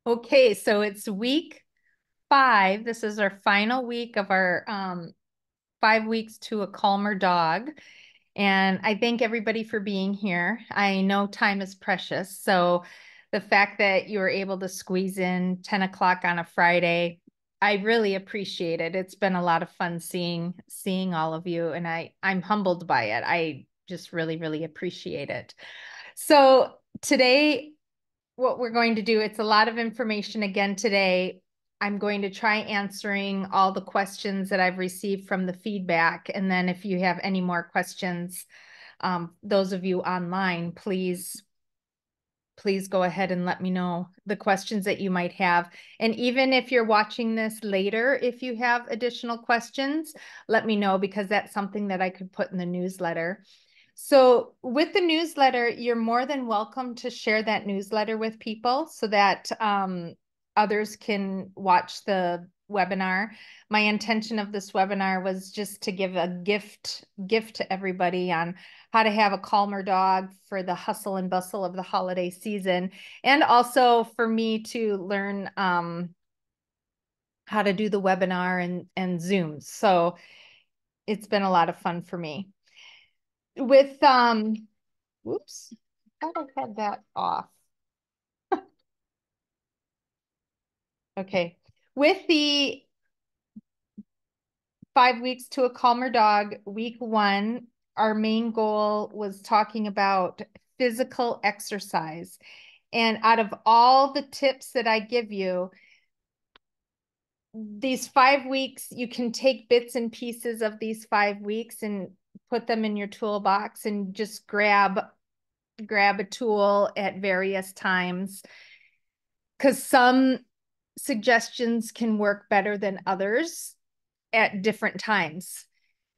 Okay, so it's week 5. This is our final week of our 5 weeks to a calmer dog. And I thank everybody for being here. I know time is precious. So the fact that you were able to squeeze in 10 o'clock on a Friday, I really appreciate it. It's been a lot of fun seeing all of you, and I'm humbled by it. I just really, really appreciate it. So today, what we're going to do, it's a lot of information again today. I'm going to try answering all the questions that I've received from the feedback. And then if you have any more questions, those of you online, please go ahead and let me know the questions that you might have. And even if you're watching this later, if you have additional questions, let me know, because that's something that I could put in the newsletter. So with the newsletter, you're more than welcome to share that newsletter with people so that others can watch the webinar. My intention of this webinar was just to give a gift to everybody on how to have a calmer dog for the hustle and bustle of the holiday season, and also for me to learn how to do the webinar and Zoom. So it's been a lot of fun for me. With whoops, I thought I had that off. Okay. With the 5 weeks to a calmer dog, week 1, our main goal was talking about physical exercise. And out of all the tips that I give you, these 5 weeks, you can take bits and pieces of these 5 weeks and put them in your toolbox and just grab a tool at various times, because some suggestions can work better than others at different times.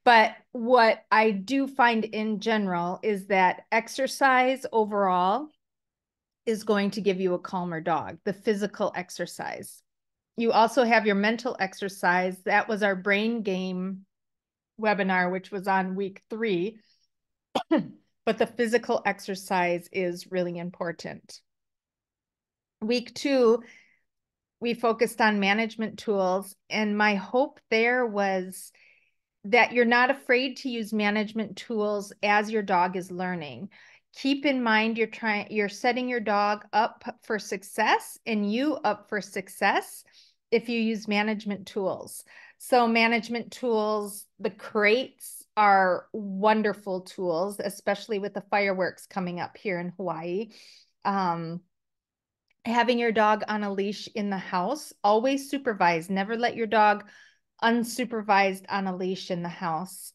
But what I do find in general is that exercise overall is going to give you a calmer dog, the physical exercise. You also have your mental exercise. That was our brain game webinar, which was on week 3. But the physical exercise is really important. Week 2, we focused on management tools. And my hope there was that you're not afraid to use management tools as your dog is learning. Keep in mind you're setting your dog up for success and you up for success if you use management tools. So management tools, the crates are wonderful tools, especially with the fireworks coming up here in Hawaii. Having your dog on a leash in the house, always supervised. Never let your dog unsupervised on a leash in the house,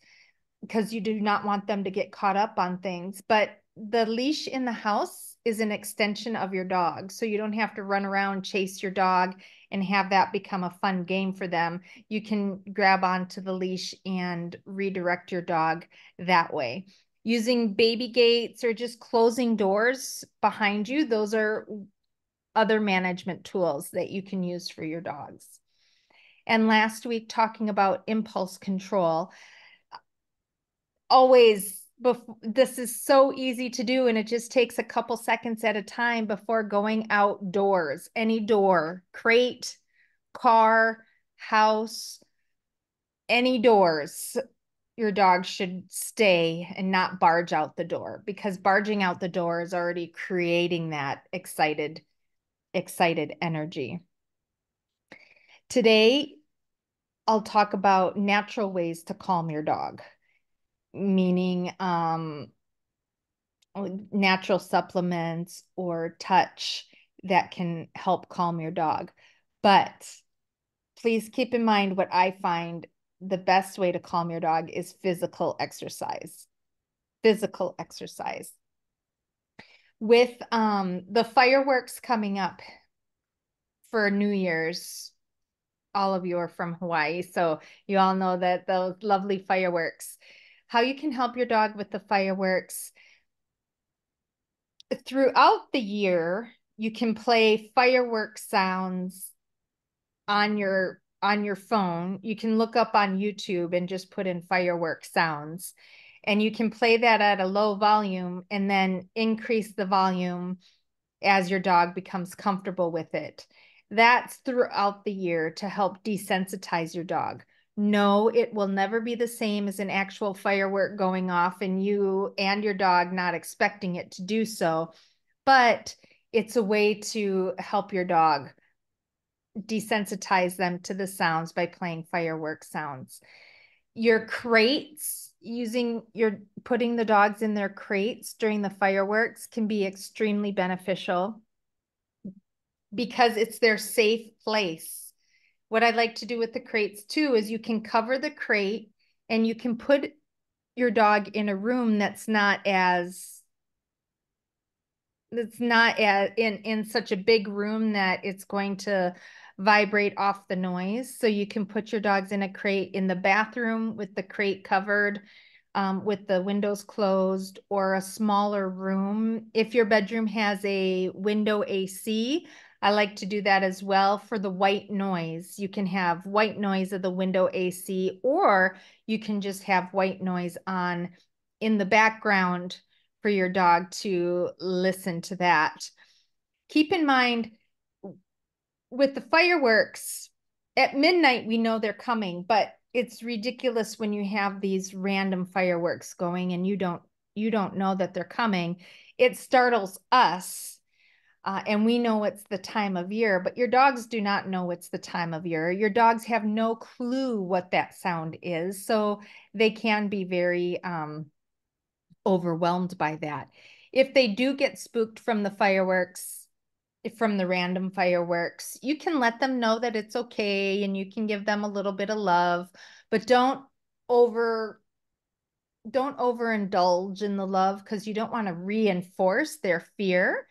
because you do not want them to get caught up on things. But the leash in the house is an extension of your dog. So you don't have to run around, chase your dog, and have that become a fun game for them. You can grab onto the leash and redirect your dog that way. Using baby gates or just closing doors behind you, those are other management tools that you can use for your dogs. And last week, talking about impulse control. Always, this is so easy to do, and it just takes a couple seconds at a time before going outdoors. Any door, crate, car, house, any doors, your dog should stay and not barge out the door, because barging out the door is already creating that excited energy. Today, I'll talk about natural ways to calm your dog, meaning natural supplements or touch that can help calm your dog. But please keep in mind, what I find the best way to calm your dog is physical exercise. Physical exercise. With the fireworks coming up for New Year's, all of you are from Hawaii, so you all know that those lovely fireworks. How you can help your dog with the fireworks: throughout the year, you can play firework sounds on your phone. You can look up on YouTube and just put in firework sounds, and you can play that at a low volume and then increase the volume as your dog becomes comfortable with it. That's throughout the year to help desensitize your dog. No, it will never be the same as an actual firework going off and you and your dog not expecting it to do so, but it's a way to help your dog desensitize them to the sounds by playing firework sounds. Your crates, putting the dogs in their crates during the fireworks can be extremely beneficial because it's their safe place. What I like to do with the crates too is you can cover the crate and you can put your dog in a room that's not in such a big room that it's going to vibrate off the noise. So you can put your dogs in a crate in the bathroom with the crate covered, with the windows closed, or a smaller room. If your bedroom has a window AC, I like to do that as well for the white noise. You can have white noise of the window AC, or you can just have white noise on in the background for your dog to listen to that. Keep in mind, with the fireworks, at midnight, we know they're coming, but it's ridiculous when you have these random fireworks going and you don't know that they're coming. It startles us. And we know it's the time of year, but your dogs do not know it's the time of year. Your dogs have no clue what that sound is. So they can be very overwhelmed by that. If they do get spooked from the fireworks, from the random fireworks, you can let them know that it's okay and you can give them a little bit of love, but don't overindulge in the love because you don't want to reinforce their fear.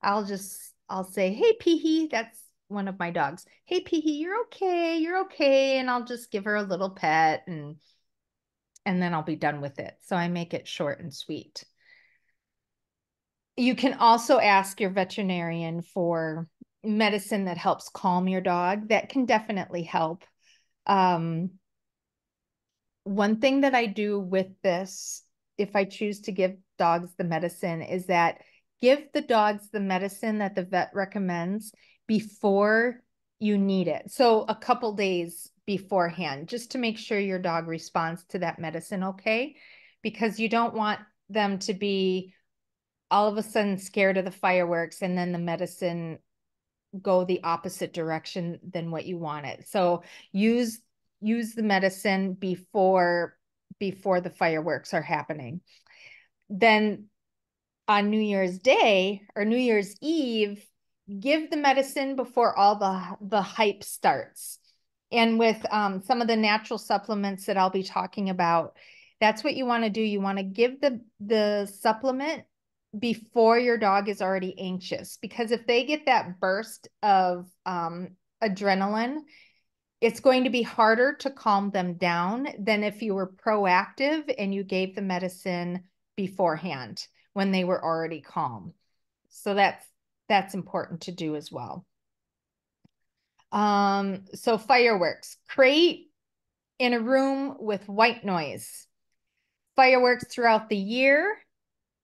I'll say, hey, Peehee, that's one of my dogs. Hey, Peehee, you're okay. You're okay. And I'll just give her a little pet and then I'll be done with it. So I make it short and sweet. You can also ask your veterinarian for medicine that helps calm your dog. That can definitely help. Um, One thing that I do with this, if I choose to give dogs the medicine, is that give the dogs the medicine that the vet recommends before you need it. So a couple days beforehand, just to make sure your dog responds to that medicine okay, because you don't want them to be all of a sudden scared of the fireworks and then the medicine go the opposite direction than what you wanted. So use the medicine before the fireworks are happening. Then on New Year's Day or New Year's Eve, give the medicine before all the hype starts. And with some of the natural supplements that I'll be talking about, that's what you want to do. You want to give the supplement before your dog is already anxious, because if they get that burst of adrenaline, it's going to be harder to calm them down than if you were proactive and you gave the medicine beforehand when they were already calm. So that's important to do as well. So fireworks, crate in a room with white noise. Fireworks throughout the year.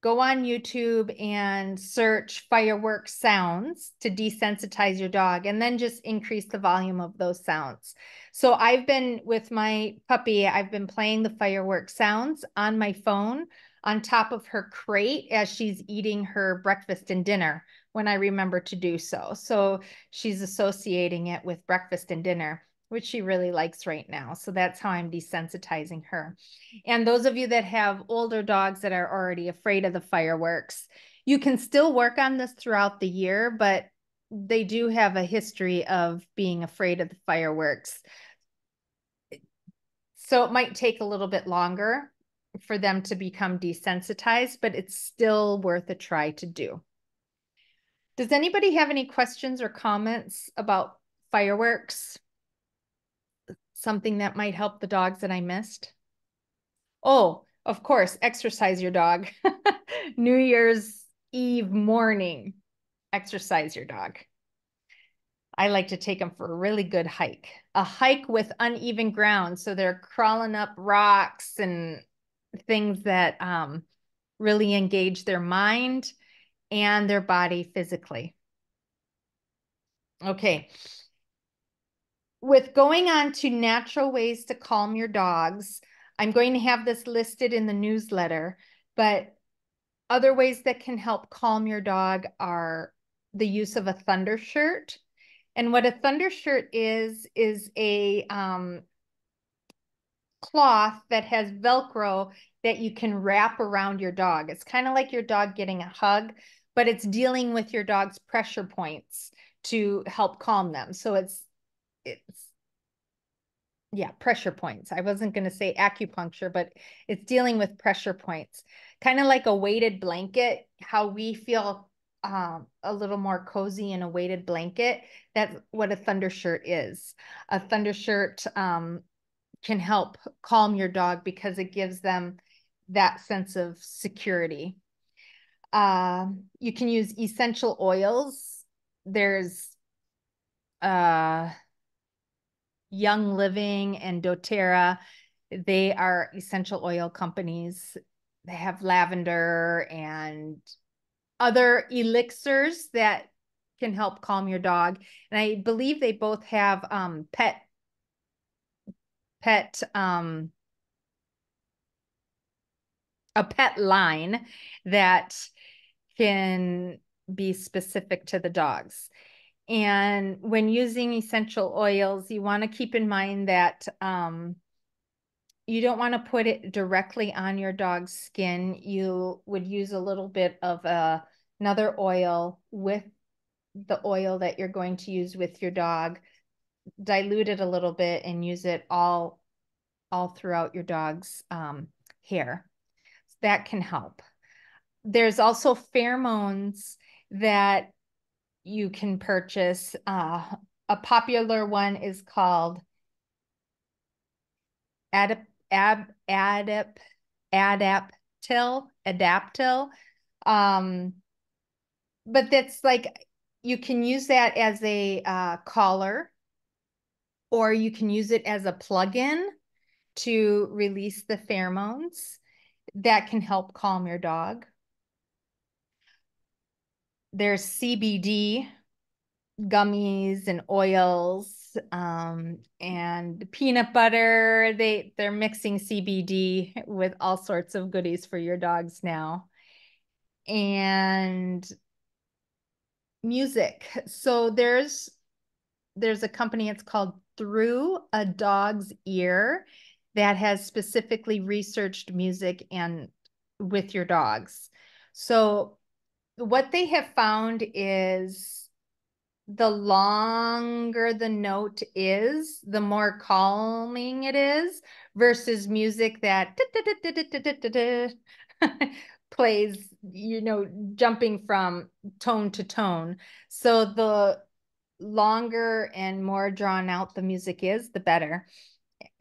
Go on YouTube and search fireworks sounds to desensitize your dog, and then just increase the volume of those sounds. So I've been with my puppy, I've been playing the fireworks sounds on my phone on top of her crate as she's eating her breakfast and dinner when I remember to do so. So she's associating it with breakfast and dinner, which she really likes right now. So that's how I'm desensitizing her. And those of you that have older dogs that are already afraid of the fireworks, you can still work on this throughout the year, but they do have a history of being afraid of the fireworks. So it might take a little bit longer for them to become desensitized, but it's still worth a try to do. Does anybody have any questions or comments about fireworks? Something that might help the dogs that I missed? Oh, of course, exercise your dog. New Year's Eve morning, exercise your dog. I like to take them for a really good hike, a hike with uneven ground. So they're crawling up rocks and things that really engage their mind and their body physically. Okay. With going on to natural ways to calm your dogs, I'm going to have this listed in the newsletter, but other ways that can help calm your dog are the use of a thunder shirt. And what a thunder shirt is a cloth that has Velcro that you can wrap around your dog. It's kind of like your dog getting a hug, but it's dealing with your dog's pressure points to help calm them. So it's yeah, pressure points. I wasn't going to say acupuncture, but it's dealing with pressure points. Kind of like a weighted blanket, how we feel a little more cozy in a weighted blanket. That's what a thunder shirt is. A thunder shirt can help calm your dog because it gives them that sense of security. You can use essential oils. There's Young Living and doTERRA. They are essential oil companies. They have lavender and other elixirs that can help calm your dog. And I believe they both have pet a pet line that can be specific to the dogs. And when using essential oils, you want to keep in mind that you don't want to put it directly on your dog's skin. You would use a little bit of another oil with the oil that you're going to use with your dog. Dilute it a little bit and use it all throughout your dog's hair. That can help. There's also pheromones that you can purchase. A popular one is called Adaptil. Um, but that's like, you can use that as a collar, or you can use it as a plug-in to release the pheromones. That can help calm your dog. There's CBD gummies and oils and peanut butter. They're mixing CBD with all sorts of goodies for your dogs now. And music. So there's a company, it's called Through a Dog's Ear, that has specifically researched music and with your dogs. So what they have found is the longer the note is, the more calming it is versus music that plays, jumping from tone to tone. So the longer and more drawn out the music is, the better.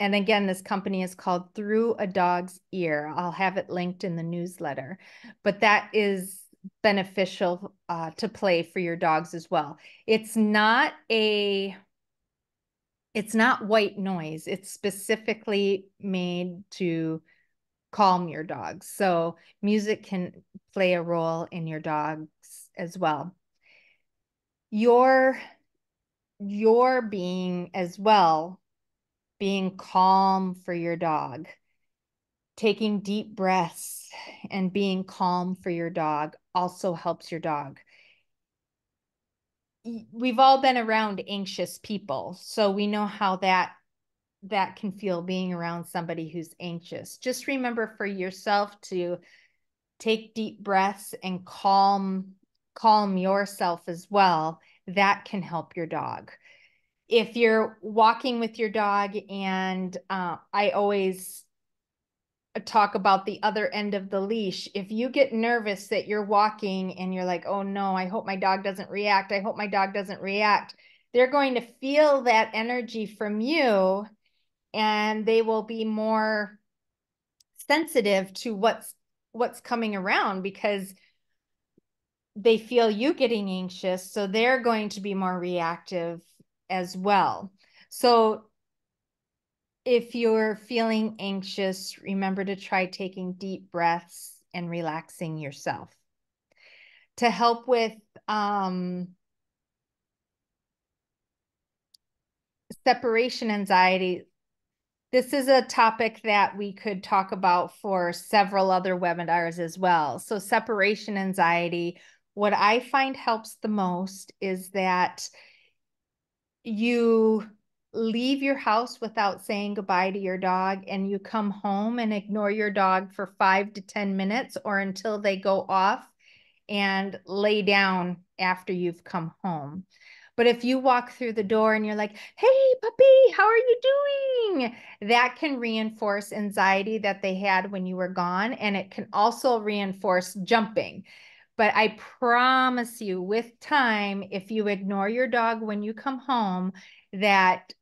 And again, this company is called Through a Dog's Ear. I'll have it linked in the newsletter, but that is beneficial to play for your dogs as well. It's not white noise. It's specifically made to calm your dogs. So music can play a role in your dogs as well. Your being as well, being calm for your dog, taking deep breaths and being calm for your dog also helps your dog. We've all been around anxious people, so we know how that can feel, being around somebody who's anxious. Just remember for yourself to take deep breaths and calm yourself as well. That can help your dog. If you're walking with your dog, and I always talk about the other end of the leash. If you get nervous that you're walking and you're like, oh no, I hope my dog doesn't react. I hope my dog doesn't react. They're going to feel that energy from you, and they will be more sensitive to what's coming around because they feel you getting anxious. So they're going to be more reactive as well. So if you're feeling anxious, remember to try taking deep breaths and relaxing yourself. to help with separation anxiety. This is a topic that we could talk about for several other webinars as well. So separation anxiety, what I find helps the most is that you leave your house without saying goodbye to your dog and you come home and ignore your dog for 5 to 10 minutes or until they go off and lay down after you've come home. But if you walk through the door and you're like, hey, puppy, how are you doing? That can reinforce anxiety that they had when you were gone. And it can also reinforce jumping. But I promise you, with time, if you ignore your dog when you come home, that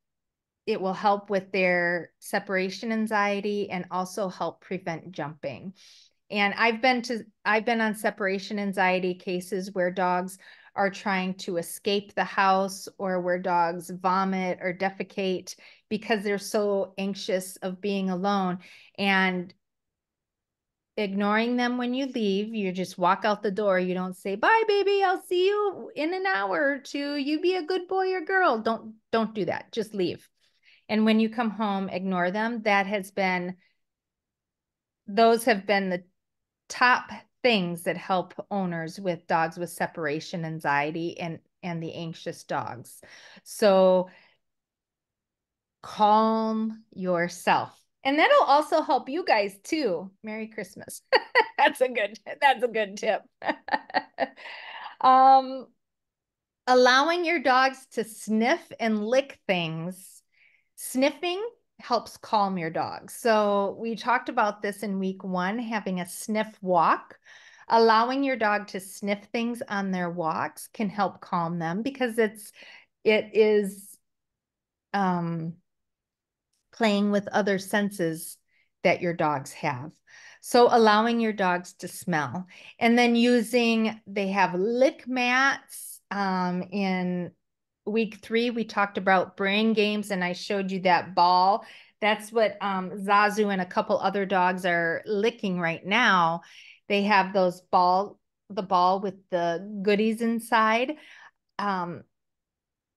it will help with their separation anxiety and also help prevent jumping. And I've been on separation anxiety cases where dogs are trying to escape the house or where dogs vomit or defecate because they're so anxious of being alone. And ignoring them when you leave, you just walk out the door. You don't say, bye, baby, I'll see you in an hour or two. You be a good boy or girl. Don't do that. Just leave. And when you come home, ignore them. Those have been the top things that help owners with dogs with separation anxiety and the anxious dogs. So calm yourself. And that'll also help you guys too. Merry Christmas. That's a good tip. um, allowing your dogs to sniff and lick things. Sniffing helps calm your dog. So we talked about this in week 1, having a sniff walk. Allowing your dog to sniff things on their walks can help calm them because it is playing with other senses that your dogs have. So allowing your dogs to smell. And then they have lick mats. In week 3, we talked about brain games and I showed you that ball. That's what Zazu and a couple other dogs are licking right now. They have the ball with the goodies inside.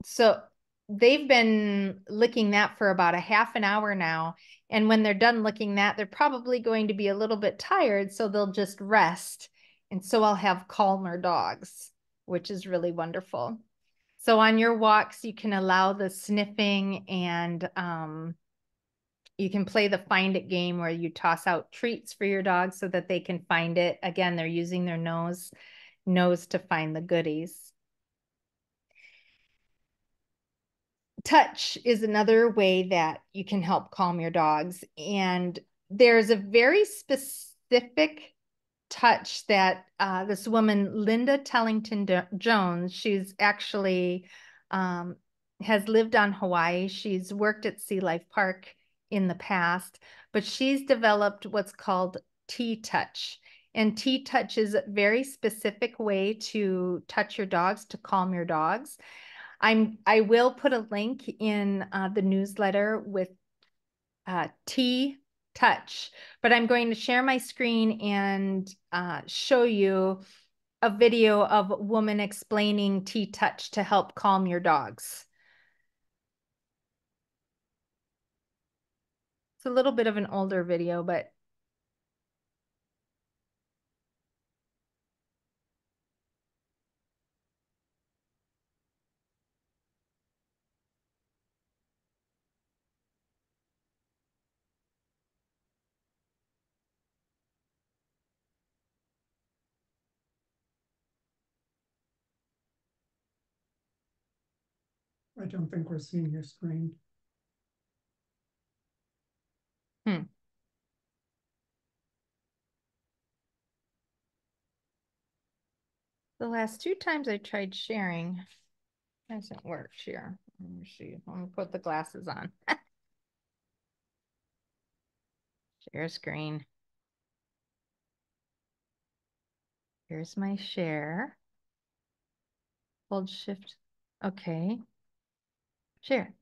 So they've been licking that for about a half an hour now. And when they're done licking that, they're probably going to be a little bit tired. So they'll just rest. And so I'll have calmer dogs, which is really wonderful. So on your walks, you can allow the sniffing and you can play the find it game where you toss out treats for your dog so that they can find it. Again, they're using their nose to find the goodies. Touch is another way that you can help calm your dogs. And there's a very specific touch that this woman, Linda Tellington Jones, she's actually has lived on Hawaii. She's worked at Sea Life Park in the past, but she's developed what's called T-Touch. And T-Touch is a very specific way to touch your dogs, to calm your dogs. I will put a link in the newsletter with T-Touch, but I'm going to share my screen and show you a video of a woman explaining T-Touch to help calm your dogs. It's a little bit of an older video, but I don't think we're seeing your screen. The last 2 times I tried sharing, hasn't worked here. Let me see. Let me put the glasses on. Share screen. Here's my share. Hold shift. Okay. Share.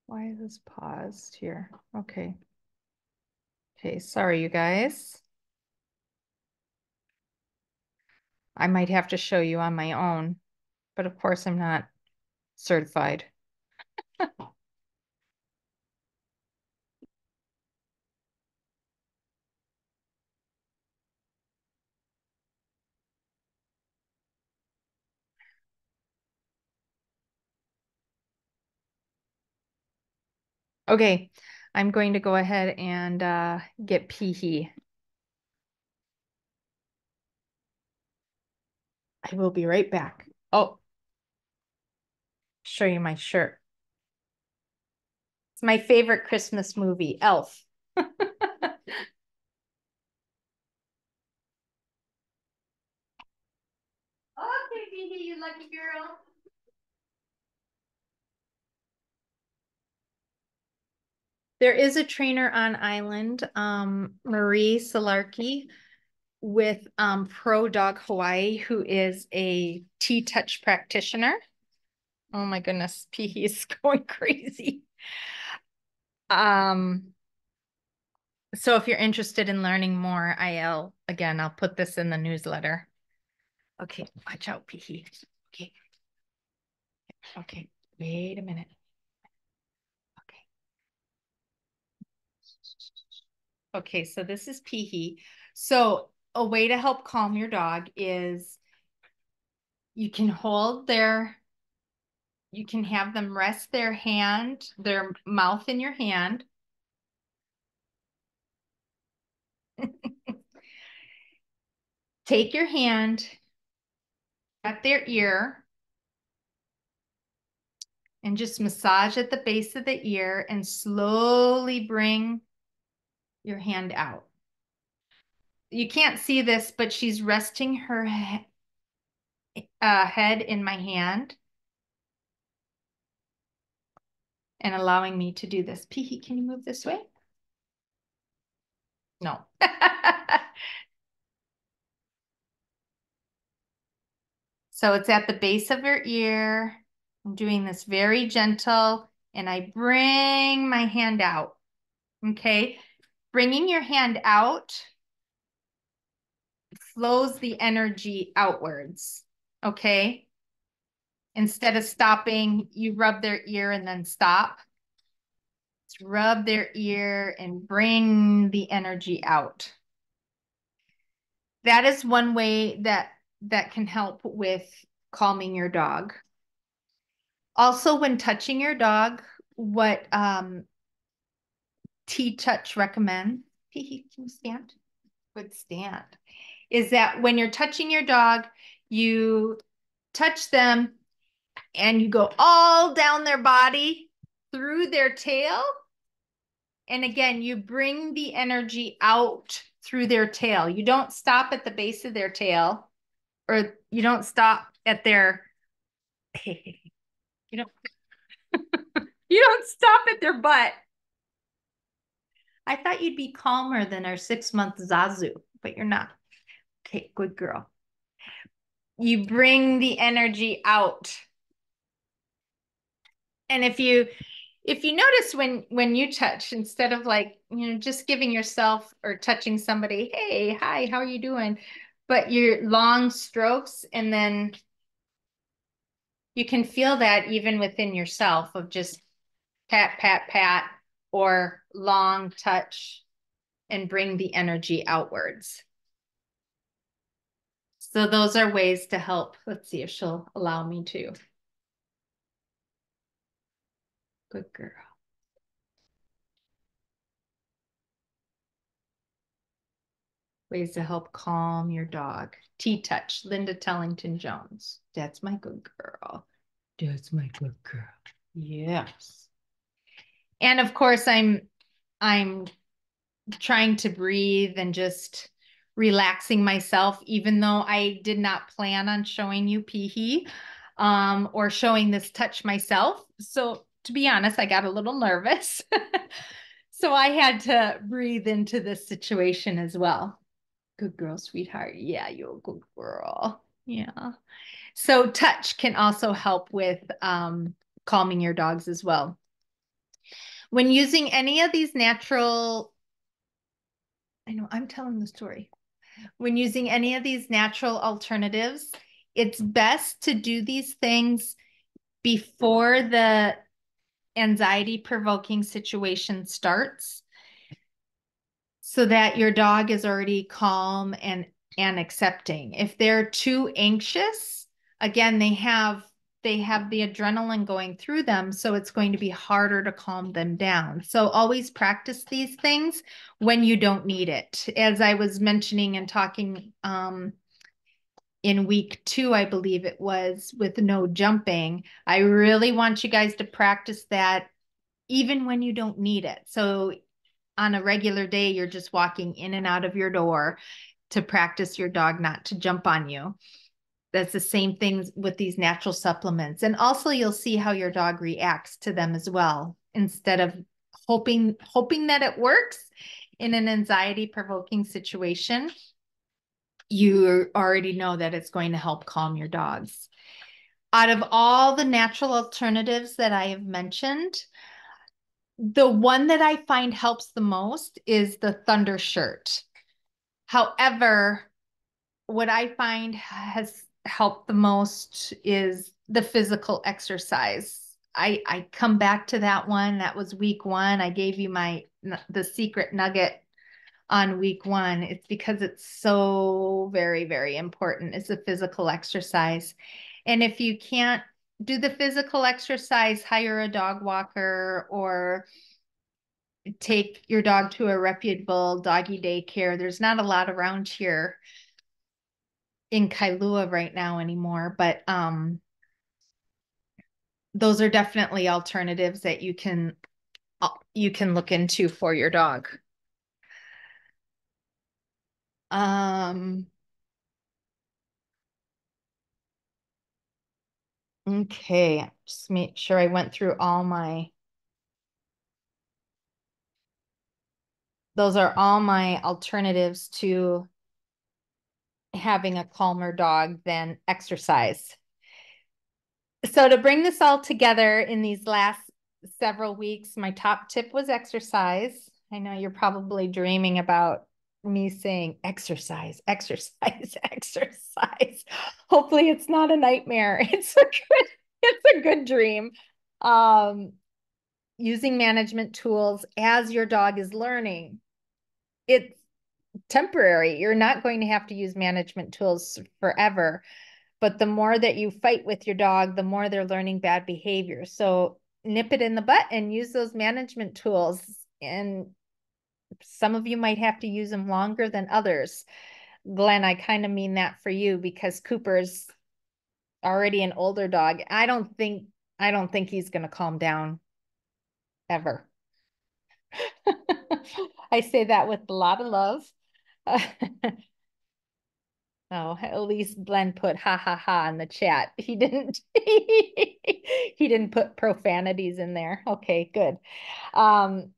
Why is this paused here? Okay. Okay, sorry, you guys. I might have to show you on my own, but of course I'm not certified. Okay, I'm going to go ahead and get Peehee. I will be right back. Oh, show you my shirt. It's my favorite Christmas movie, Elf. Okay, Peehee, you lucky girl. There is a trainer on island, Marie Solarkey with Pro Dog Hawaii, who is a T-Touch practitioner. Oh my goodness, Peehee is going crazy. Um, so if you're interested in learning more, I'll put this in the newsletter. Okay, watch out, Peehee. Okay. Okay, wait a minute. Okay. Okay, so this is Peehee. So a way to help calm your dog is you can you can have them rest their mouth in your hand. Take your hand at their ear and just massage at the base of the ear and slowly bring your hand out. You can't see this, but she's resting her head in my hand and allowing me to do this. Peehee, can you move this way? No. So it's at the base of her ear. I'm doing this very gentle and I bring my hand out. Okay. Bringing your hand out flows the energy outwards. Okay. Instead of stopping, you rub their ear and then stop. Just rub their ear and bring the energy out. That is one way that can help with calming your dog. Also, when touching your dog, what T-Touch recommends, can you stand? Good stand. Is that when you're touching your dog, you touch them and you go all down their body through their tail. And again, you bring the energy out through their tail. You don't stop at the base of their tail, or you don't stop at their, you don't, you don't stop at their butt. I thought you'd be calmer than our 6-month Zazu, but you're not. Okay, good girl. You bring the energy out. And if you notice when you touch, instead of like, just giving yourself or touching somebody, hey, hi, how are you doing? But your long strokes, and then you can feel that even within yourself of just pat, pat, pat, or long touch and bring the energy outwards. So those are ways to help. Let's see if she'll allow me to. Good girl. Ways to help calm your dog. T-Touch, Linda Tellington Jones. That's my good girl. That's my good girl. Yes. And of course, I'm trying to breathe and just relaxing myself, even though I did not plan on showing you Peehee or showing this touch myself. So to be honest, I got a little nervous. So I had to breathe into this situation as well. Good girl, sweetheart. Yeah, you're a good girl. Yeah. So touch can also help with calming your dogs as well. When using any of these natural, I know I'm telling the story. When using any of these natural alternatives, it's best to do these things before the anxiety provoking situation starts so that your dog is already calm and accepting. If they're too anxious, again, they have the adrenaline going through them, so it's going to be harder to calm them down. So always practice these things when you don't need it. As I was mentioning and talking in week 2, I believe it was, with no jumping, I really want you guys to practice that even when you don't need it. So on a regular day, you're just walking in and out of your door to practice your dog not to jump on you. That's the same thing with these natural supplements. And also you'll see how your dog reacts to them as well. Instead of hoping that it works in an anxiety provoking situation, you already know that it's going to help calm your dogs. Out of all the natural alternatives that I have mentioned, the one that I find helps the most is the Thunder Shirt. However, what I find has helped the most is the physical exercise. I come back to that one. That was week 1. I gave you the secret nugget on week 1. It's because it's so very, very important. It's a physical exercise. And if you can't do the physical exercise, hire a dog walker or take your dog to a reputable doggy daycare. There's not a lot around here in Kailua right now anymore, but those are definitely alternatives that you can look into for your dog. Okay, just make sure I went through those are all my alternatives to having a calmer dog than exercise. So to bring this all together in these last several weeks, my top tip was exercise. I know you're probably dreaming about me saying exercise, exercise, exercise. Hopefully it's not a nightmare. It's a good dream. Um, Using management tools as your dog is learning. It's temporary. You're not going to have to use management tools forever. But the more that you fight with your dog, the more they're learning bad behavior. So nip it in the butt and use those management tools. And some of you might have to use them longer than others. Glenn, I kind of mean that for you because Cooper's already an older dog. I don't think he's going to calm down ever. I say that with a lot of love. Oh, at least Glenn put ha ha ha in the chat. He didn't he didn't put profanities in there. Okay, good. Um,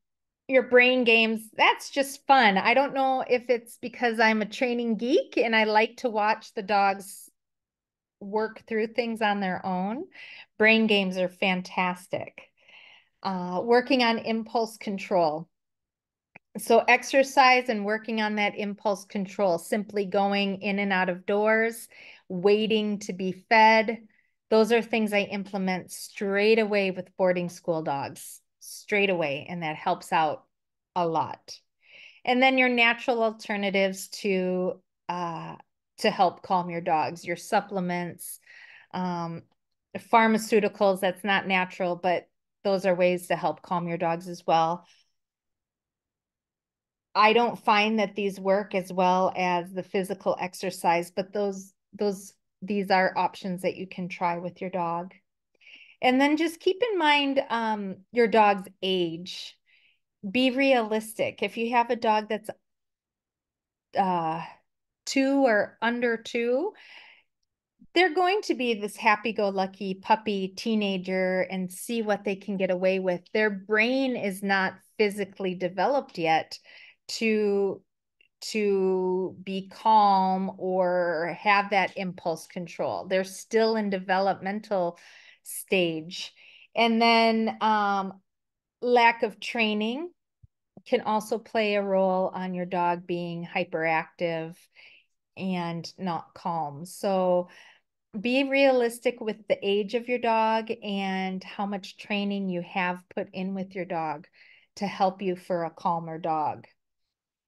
your brain games, that's just fun. I don't know if it's because I'm a training geek and I like to watch the dogs work through things on their own. Brain games are fantastic. Working on impulse control. So exercise and working on that impulse control, simply going in and out of doors, waiting to be fed. Those are things I implement straight away with boarding school dogs, straight away, and that helps out a lot. And then your natural alternatives to help calm your dogs, your supplements, pharmaceuticals, that's not natural, but those are ways to help calm your dogs as well. I don't find that these work as well as the physical exercise, but these are options that you can try with your dog. And then just keep in mind your dog's age. Be realistic. If you have a dog that's 2 or under 2, they're going to be this happy-go-lucky puppy teenager and see what they can get away with. Their brain is not physically developed yet to be calm or have that impulse control. They're still in developmental stage. And then lack of training can also play a role on your dog being hyperactive and not calm. So be realistic with the age of your dog and how much training you have put in with your dog to help you for a calmer dog.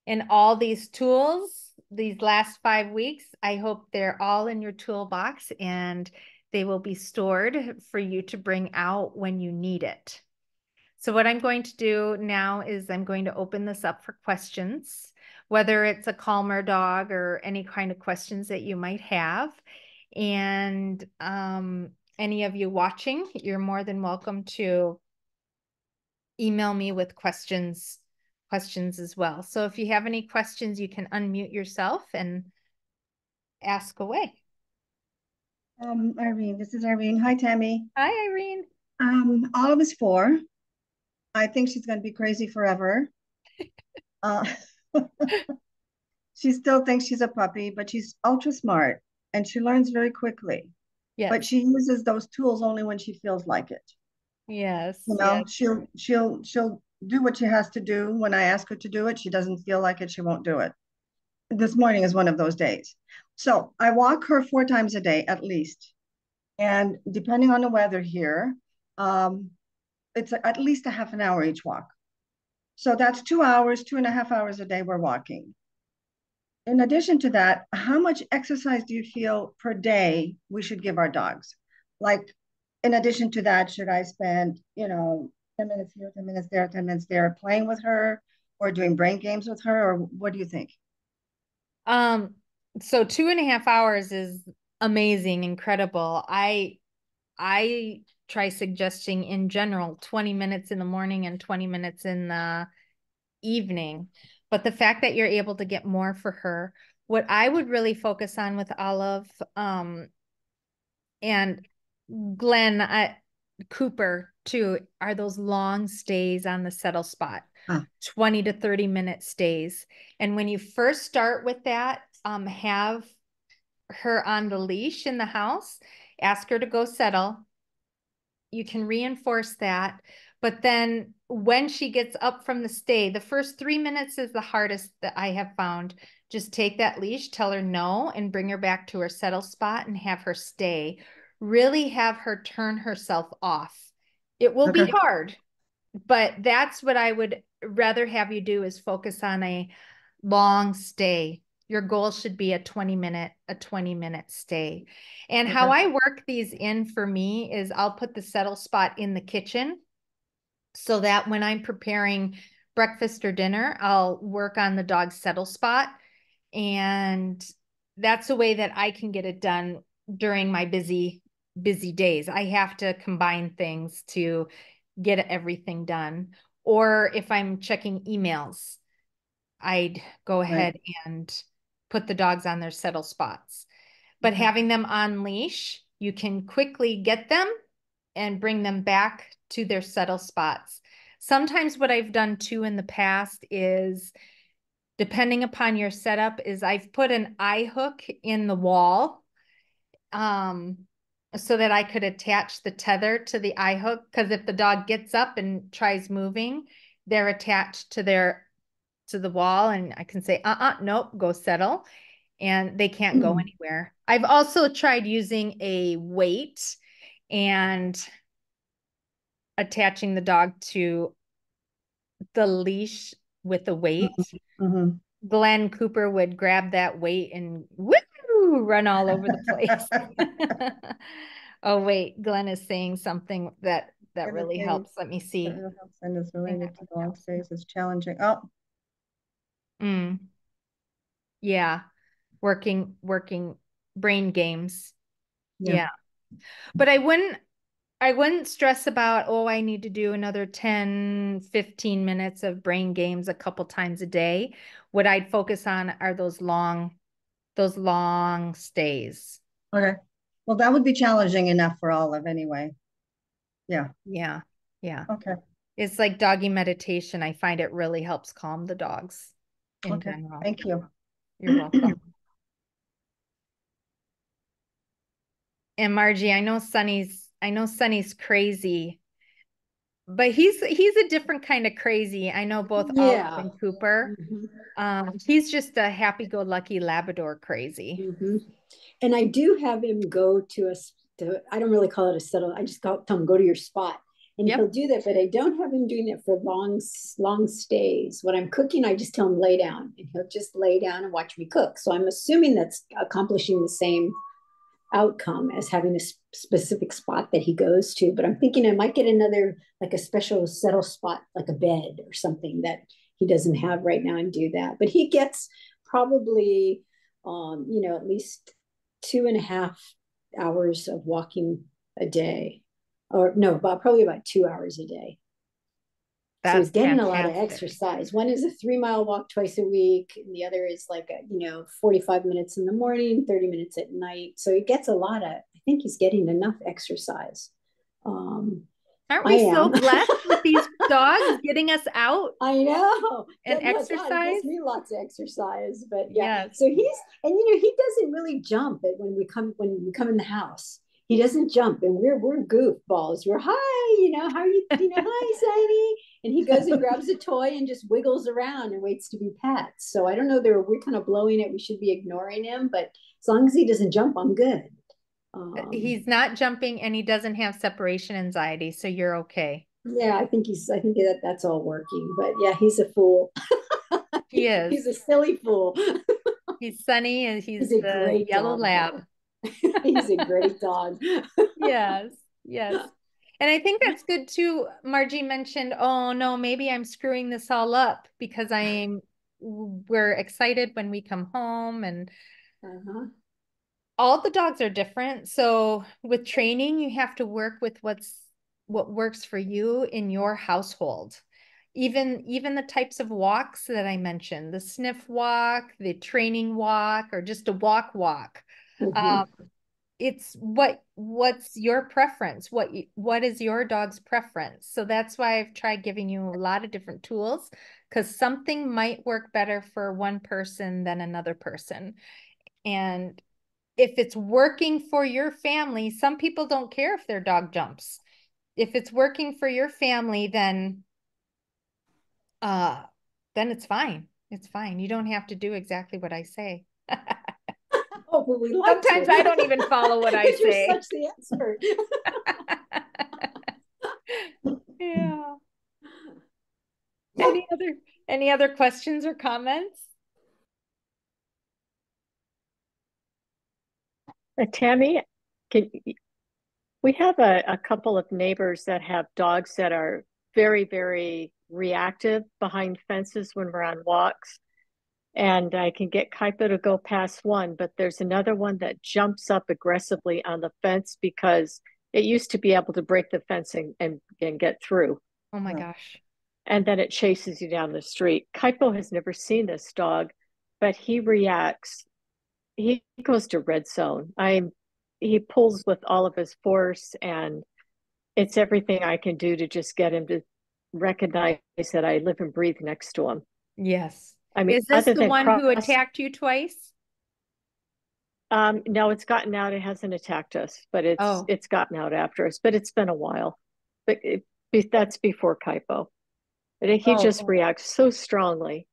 And all these tools, these last 5 weeks, I hope they're all in your toolbox and they will be stored for you to bring out when you need it. So what I'm going to do now is I'm going to open this up for questions, whether it's a calmer dog or any kind of questions that you might have. And any of you watching, you're more than welcome to email me with questions as well. So if you have any questions, you can unmute yourself and ask away. Irene, this is Irene. Hi, Tammy. Hi, Irene. Olive is 4. I think she's going to be crazy forever. Uh, she still thinks she's a puppy, but she's ultra smart and she learns very quickly. But Yes, she uses those tools only when she feels like it. yes, You yes. know, she'll do what she has to do. When I ask her to do it, she doesn't feel like it, she won't do it. This morning is one of those days. So I walk her 4 times a day at least. And depending on the weather here, um, it's at least a half an hour each walk. So that's 2 hours, 2.5 hours a day we're walking. In addition to that, how much exercise do you feel per day we should give our dogs? Like, in addition to that, should I spend, 10 minutes here, 10 minutes there, 10 minutes there playing with her or doing brain games with her? Or what do you think? Um, so 2.5 hours is amazing, incredible. I try suggesting in general 20 minutes in the morning and 20 minutes in the evening. But the fact that you're able to get more for her, what I would really focus on with Olive, and Glenn, Cooper too, are those long stays on the settle spot, Ah, 20 to 30 minute stays. And when you first start with that, have her on the leash in the house, ask her to go settle. You can reinforce that. But then when she gets up from the stay, the first 3 minutes is the hardest that I have found. Just take that leash, tell her no, and bring her back to her settle spot and have her stay. Really have her turn herself off. It will be okay. hard, but that's what I would rather have you do is focus on a long stay. Your goal should be a 20-minute stay. And how Okay. I work these in for me is I'll put the settle spot in the kitchen so that when I'm preparing breakfast or dinner, I'll work on the dog's settle spot. And that's a way that I can get it done during my busy days. I have to combine things to get everything done. Or if I'm checking emails, I'd go Right. ahead and put the dogs on their settle spots. But Okay. having them on leash, you can quickly get them and bring them back to their settle spots. Sometimes what I've done too in the past is, depending upon your setup, is I've put an eye hook in the wall, um, so that I could attach the tether to the eye hook. Because if the dog gets up and tries moving, they're attached to the wall, and I can say, nope, go settle, and they can't go anywhere. I've also tried using a weight and attaching the dog to the leash with the weight. Mm-hmm. Glenn Cooper would grab that weight and woo, run all over the place. Oh, wait, Glenn is saying something that And the really thing helps. Let me see. that helps and is Hang on, related to long else. stays is challenging. Oh, Yeah, working brain games. yeah. Yeah. But I wouldn't stress about, oh, I need to do another 10, 15 minutes of brain games a couple times a day. What I'd focus on are those long stays. Okay. Well, that would be challenging enough for Olive anyway. Yeah. Yeah. Yeah. Okay. It's like doggy meditation. I find it really helps calm the dogs in Okay. general. Thank you. You're welcome. And Margie, I know Sunny's crazy but he's a different kind of crazy. I know both Olive Yeah. and Cooper. Mhm. He's just a happy-go-lucky Labrador crazy. Mhm. And I do have him go to I don't really call it a settle. I just tell him, go to your spot. And he'll Yep. do that, but I don't have him doing it for long stays. When I'm cooking, I just tell him lay down and he'll just lay down and watch me cook. So I'm assuming that's accomplishing the same outcome as having a specific spot that he goes to. But I'm thinking I might get another, like a special settle spot, like a bed or something that he doesn't have right now and do that. But he gets probably, at least 2.5 hours of walking a day. Or no, probably about 2 hours a day. So he's That's getting a lot of fantastic. exercise. One is a 3 mile walk twice a week, and the other is like 45 minutes in the morning, 30 minutes at night. So he gets a lot of, I think he's getting enough exercise. Um, Aren't I we so am. blessed with these dogs getting us out I know. and God, he exercise? gives me lots of exercise. But yeah. Yes. So he doesn't really jump when we come in the house. He doesn't jump, and we're goofballs. We're hi, how are you, hi, Sadie. And he goes and grabs a toy and just wiggles around and waits to be pet. So I don't know, we're kind of blowing it. We should be ignoring him, but as long as he doesn't jump, I'm good. He's not jumping and he doesn't have separation anxiety, so you're okay. Yeah, I think that's all working. But yeah, he's a fool. He He's is. a silly fool. He's Sunny and He's he's a the great yellow dog, lab. though. He's a great dog. Yes, yes. And I think that's good too. Margie mentioned, oh no, maybe I'm screwing this all up because we're excited when we come home and Uh-huh. all the dogs are different. So with training, you have to work with what works for you in your household. Even the types of walks that I mentioned, the sniff walk, the training walk, or just a walk. Um, Mm-hmm. it's what's your preference? What is your dog's preference? So that's why I've tried giving you a lot of different tools because something might work better for one person than another person. And if it's working for your family, some people don't care if their dog jumps. If it's working for your family, uh then it's fine. It's fine. You don't have to do exactly what I say. Oh, but we like to. Sometimes I don't even follow what I Because you're say. such the expert. Yeah. Any other questions or comments? Tammy, can, we have a couple of neighbors that have dogs that are very, very reactive behind fences when we're on walks. And I can get Kaipo to go past one, but there's another one that jumps up aggressively on the fence because it used to be able to break the fence and get through. Oh my gosh. And then it chases you down the street. Kaipo has never seen this dog, but he reacts. He goes to red zone. He pulls with all of his force, and it's everything I can do to just get him to recognize that I live and breathe next to him. Yes. I mean, Is this other the than one who cross, attacked you twice? no, it's gotten out. It hasn't attacked us, but Oh, it's gotten out after us. But it's been a while. But that's before Kaipo. But he just oh. reacts so strongly.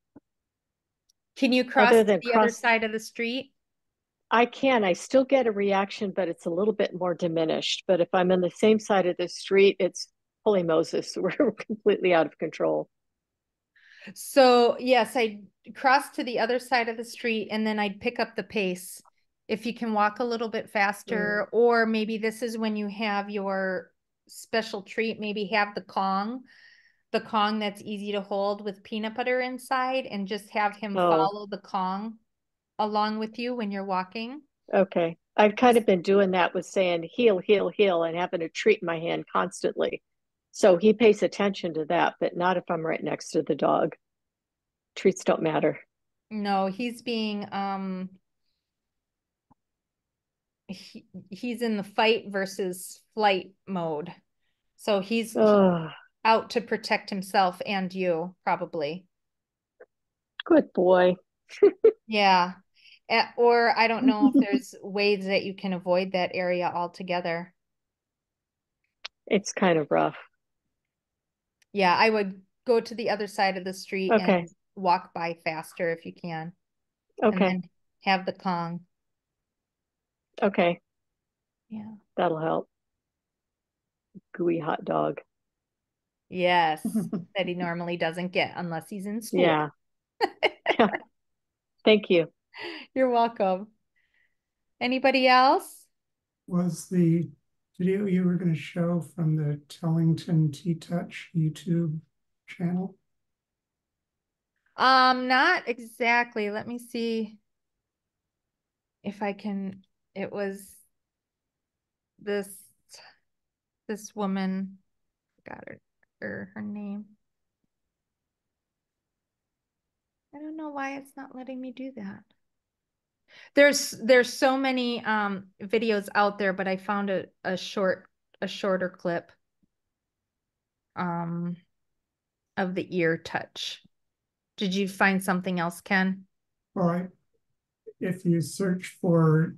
Can you cross Other to than the other cross, side of the street? I can. I still get a reaction, but it's a little bit more diminished. But if I'm on the same side of the street, it's holy Moses, we're completely out of control. So, yes, I'd cross to the other side of the street and then I'd pick up the pace. If you can walk a little bit faster, or maybe this is when you have your special treat, maybe have the Kong that's easy to hold with peanut butter inside, and just have him Oh, follow the Kong along with you when you're walking. okay. I've kind of been doing that with saying heel, heel, heel, and having a treat in my hand constantly. So he pays attention to that, but not if I'm right next to the dog. Treats don't matter. No, he's in the fight versus flight mode. So he's Oh, out to protect himself and you, probably. good boy. Yeah. Or I don't know if there's ways that you can avoid that area altogether. It's kind of rough. Yeah, I would go to the other side of the street Okay. and walk by faster if you can. And Okay. then have the Kong. Okay. Yeah. That'll help. Gooey hot dog. Yes. That he normally doesn't get unless he's in school. Yeah. Yeah. Thank you. You're welcome. Anybody else? Was the video you were going to show from the Tellington T-Touch YouTube channel? Not exactly. Let me see if I can. It was this woman, got her name. I don't know why it's not letting me do that. There's so many videos out there, but I found a shorter clip of the ear touch. Did you find something else, Ken? Well, if you search for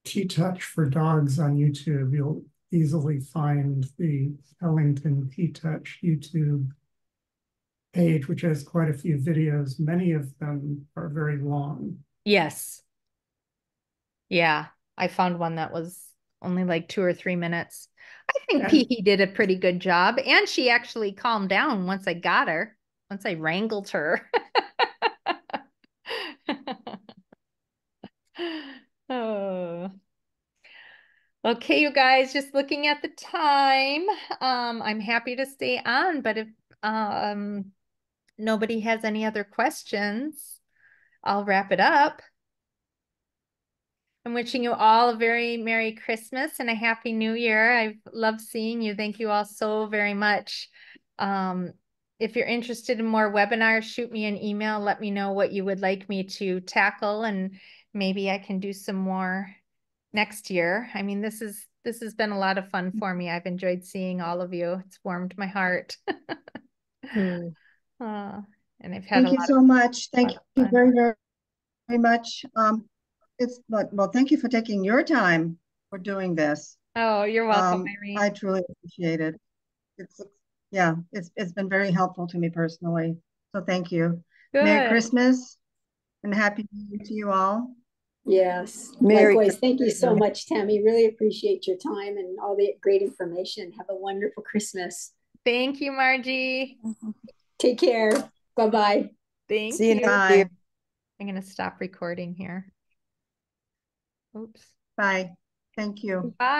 T-Touch for dogs on YouTube, you'll easily find the Tellington T-Touch YouTube page, which has quite a few videos. Many of them are very long. Yes. Yeah, I found one that was only like 2 or 3 minutes. I think And- Pee did a pretty good job, and she actually calmed down once I got her, once I wrangled her. Oh. Okay, you guys, just looking at the time, I'm happy to stay on, but if nobody has any other questions, I'll wrap it up. I'm wishing you all a very Merry Christmas and a Happy New Year. I've loved seeing you. Thank you all so very much. If you're interested in more webinars, shoot me an email. Let me know what you would like me to tackle, and maybe I can do some more next year. I mean, this has been a lot of fun for me. I've enjoyed seeing all of you. It's warmed my heart. Hmm. And I've had Thank a you lot so much. Thank of you fun. very, very, very much. Well, thank you for taking your time for doing this. Oh, you're welcome, I Irene. truly appreciate it. Yeah, it's been very helpful to me personally. So thank you. Merry Good. Christmas and Happy New Year to you all. Yes. Merry Likewise. Thank you so Christmas. much, Tammy. Really appreciate your time and all the great information. Have a wonderful Christmas. Thank you, Margie. Take care. Bye-bye. Thank See you you. next year. Bye. I'm going to stop recording here. Oops. Bye. Thank you. Bye.